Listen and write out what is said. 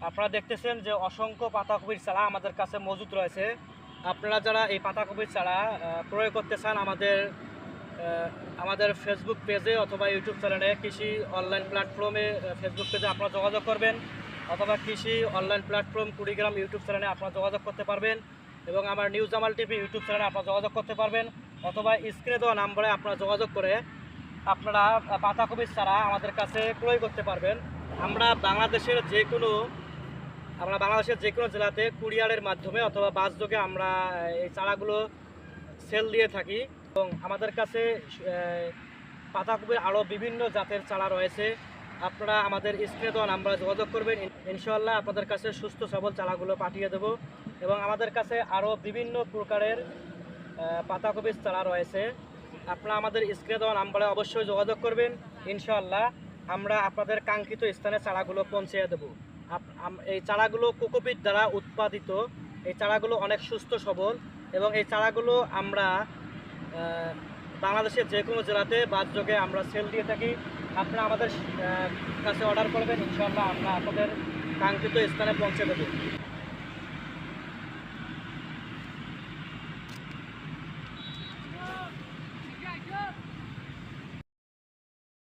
আপনারা দেখতেছেন যে অসংখ্য পাতাকপির চারা আমাদের কাছে মজুদ রয়েছে। আপনারা যারা এই পাতাকপির চারা প্রয়োগ করতে চান আমাদের ফেসবুক পেজে অথবা ইউটিউব চ্যানেলে কৃষি অনলাইন প্ল্যাটফর্মে ফেসবুক পেজে আপনারা যোগাযোগ করবেন, অথবা কৃষি অনলাইন প্ল্যাটফর্ম কুড়িগ্রাম ইউটিউব চ্যানেলে আপনারা যোগাযোগ করতে পারবেন, এবং আমার নিউজ জামাল টিভি ইউটিউব চ্যানেলে আপনারা যোগাযোগ করতে পারবেন, অথবা স্ক্রিনে দেওয়া নাম্বারে আপনারা যোগাযোগ করে আপনারা পাতাকপির চারা আমাদের কাছে ক্রয় করতে পারবেন। আমরা বাংলাদেশের যে কোনো জেলাতে কুরিয়ারের মাধ্যমে অথবা বাসযোগে আমরা এই চারাগুলো সেল দিয়ে থাকি, এবং আমাদের কাছে পাতাকপির আরও বিভিন্ন জাতের চারা রয়েছে। আপনারা আমাদের স্ক্রিনে দেওয়া নাম্বারে যোগাযোগ করবেন, ইনশাআল্লাহ আপনাদের কাছে সুস্থ সবল চারাগুলো পাঠিয়ে দেব। এবং আমাদের কাছে আরও বিভিন্ন প্রকারের পাতাকপির চারা রয়েছে। আপনারা আমাদের স্ক্রিনে দেওয়া নাম্বারে অবশ্যই যোগাযোগ করবেন, ইনশাআল্লাহ আমরা আপনাদের কাঙ্ক্ষিত স্থানে চারাগুলো পৌঁছে দেব। এই চারাগুলো কোকোপিট দ্বারা উৎপাদিত। এই চারাগুলো অনেক সুস্থ সবল, এবং এই চারাগুলো আমরা বাংলাদেশের যে কোনো জেলাতে বাসযোগে আমরা সেল দিয়ে থাকি। আপনারা আমাদের কাছে অর্ডার করবেন, ইনশাআল্লাহ আমরা আপনাদের কাঙ্ক্ষিত স্থানে পৌঁছে দেব।